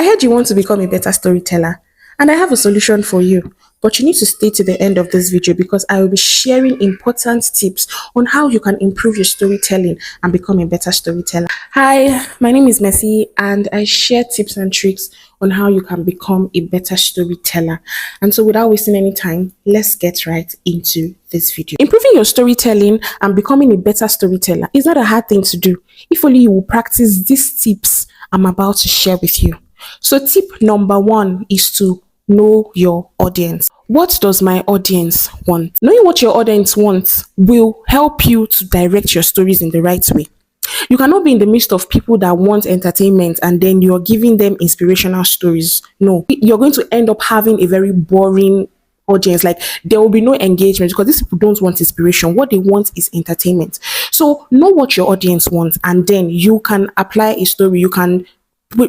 I heard you want to become a better storyteller, and I have a solution for you. But you need to stay to the end of this video because I will be sharing important tips on how you can improve your storytelling and become a better storyteller. Hi, my name is Messi, and I share tips and tricks on how you can become a better storyteller. And so, without wasting any time, let's get right into this video. Improving your storytelling and becoming a better storyteller is not a hard thing to do if only you will practice these tips I'm about to share with you. So tip number 1 is to know your audience. What does my audience want? Knowing what your audience wants will help you to direct your stories in the right way. You cannot be in the midst of people that want entertainment and then you're giving them inspirational stories. No, you're going to end up having a very boring audience. Like, there will be no engagement because these people don't want inspiration. What they want is entertainment. So know what your audience wants, and then you can apply a story. You can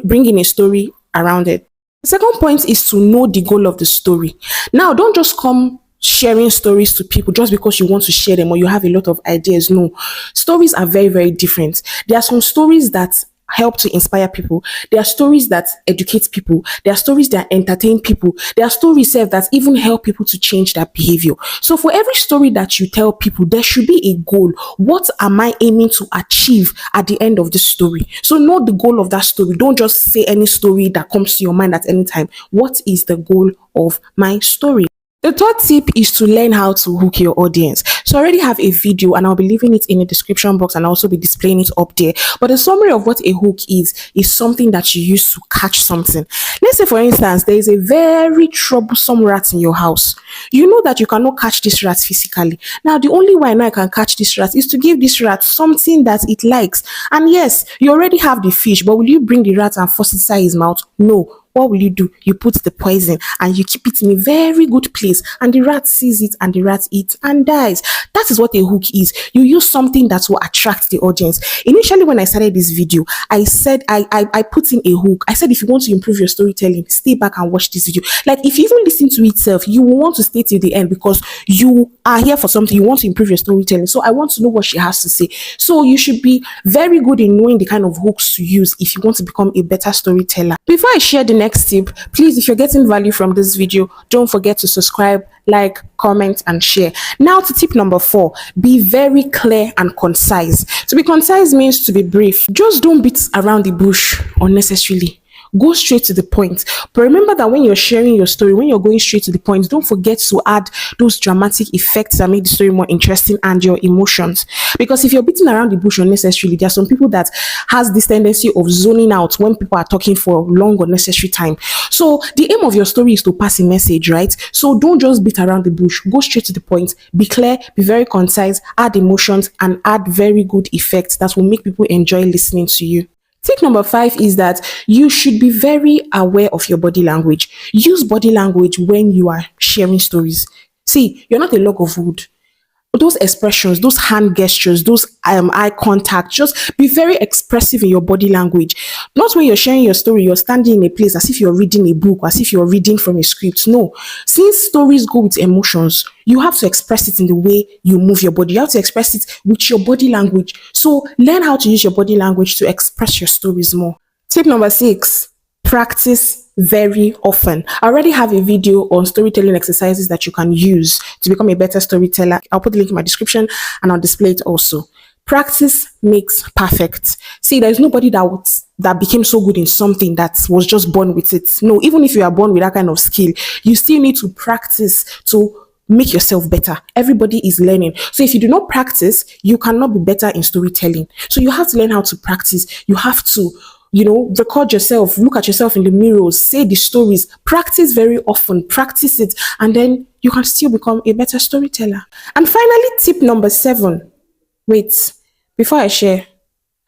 bring in a story around it. The second point is to know the goal of the story. Now, don't just come sharing stories to people just because you want to share them or you have a lot of ideas. No, stories are very, very different. There are some stories that help to inspire people. There are stories that educate people. There are stories that entertain people. There are stories that even help people to change their behavior. So for every story that you tell people, there should be a goal. What am I aiming to achieve at the end of this story? So know the goal of that story. Don't just say any story that comes to your mind at any time. What is the goal of my story? The third tip is to learn how to hook your audience. So I already have a video and I'll be leaving it in the description box and I'll also be displaying it up there. But the summary of what a hook is something that you use to catch something. Let's say, for instance, there is a very troublesome rat in your house. You know that you cannot catch this rat physically. Now, the only way I know I can catch this rat is to give this rat something that it likes. And yes, you already have the fish, but will you bring the rat and force it inside his mouth? No. What will you do? You put the poison and you keep it in a very good place, and the rat sees it and the rat eats and dies. That is what a hook is. You use something that will attract the audience. Initially, when I started this video, I said I put in a hook. I said, if you want to improve your storytelling, stay back and watch this video. Like, if you even listen to itself, you will want to stay till the end because you are here for something. You want to improve your storytelling. So I want to know what she has to say. So you should be very good in knowing the kind of hooks to use if you want to become a better storyteller. Before I share the next tip, please, if you're getting value from this video, don't forget to subscribe, like, comment, and share. Now to tip number 4, be very clear and concise. To be concise means to be brief. Just don't beat around the bush unnecessarily. Go straight to the point. But remember that when you're sharing your story, when you're going straight to the point, don't forget to add those dramatic effects that make the story more interesting and your emotions. Because if you're beating around the bush unnecessarily, there are some people that has this tendency of zoning out when people are talking for long unnecessary time. So the aim of your story is to pass a message, right? So don't just beat around the bush. Go straight to the point. Be clear, be very concise, add emotions, and add very good effects that will make people enjoy listening to you. Tip number 5 is that you should be very aware of your body language. Use body language when you are sharing stories. See, you're not a log of wood. Those expressions, those hand gestures, those eye contact, just be very expressive in your body language. Not when you're sharing your story, you're standing in a place as if you're reading a book, as if you're reading from a script. No, since stories go with emotions, you have to express it in the way you move your body. You have to express it with your body language. So learn how to use your body language to express your stories more. Tip number 6, practice very often. I already have a video on storytelling exercises that you can use to become a better storyteller. I'll put the link in my description and I'll display it also. Practice makes perfect. See, there's nobody that became so good in something that was just born with it. No, even if you are born with that kind of skill, you still need to practice to make yourself better. Everybody is learning. So if you do not practice, you cannot be better in storytelling. So you have to learn how to practice. You have to record yourself, look at yourself in the mirror, say the stories, practice very often, practice it, and then you can still become a better storyteller. And finally, tip number 7. Wait, before I share,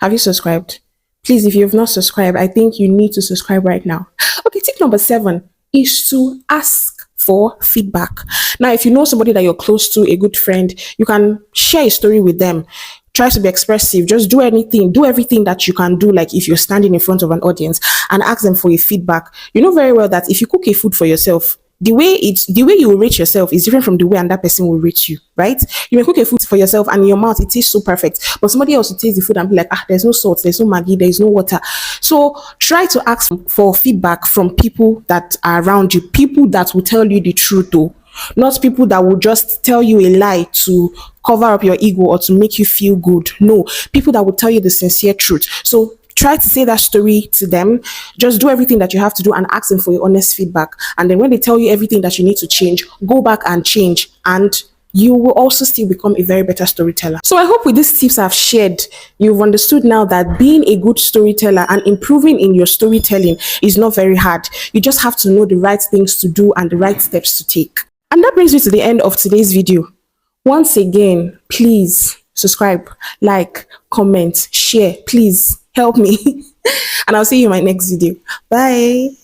have you subscribed? Please, if you have not subscribed, I think you need to subscribe right now. Okay, tip number 7 is to ask for feedback. Now, if you know somebody that you're close to, a good friend, you can share a story with them. Try to be expressive. Just do everything that you can do, like if you're standing in front of an audience, and ask them for a feedback. You know very well that if you cook a food for yourself, the way you will rate yourself is different from the way another person will rate you, right? You may cook a food for yourself and in your mouth it tastes so perfect, but somebody else will taste the food and be like, ah, there's no salt, there's no maggi, there's no water. So try to ask for feedback from people that are around you, people that will tell you the truth though, not people that will just tell you a lie to cover up your ego or to make you feel good. No, people that will tell you the sincere truth. So try to say that story to them. Just do everything that you have to do and ask them for your honest feedback. And then when they tell you everything that you need to change, go back and change, and you will also still become a very better storyteller. So I hope with these tips I've shared, you've understood now that being a good storyteller and improving in your storytelling is not very hard. You just have to know the right things to do and the right steps to take. And that brings me to the end of today's video. Once again, please subscribe, like, comment, share. Please help me. And I'll see you in my next video. Bye.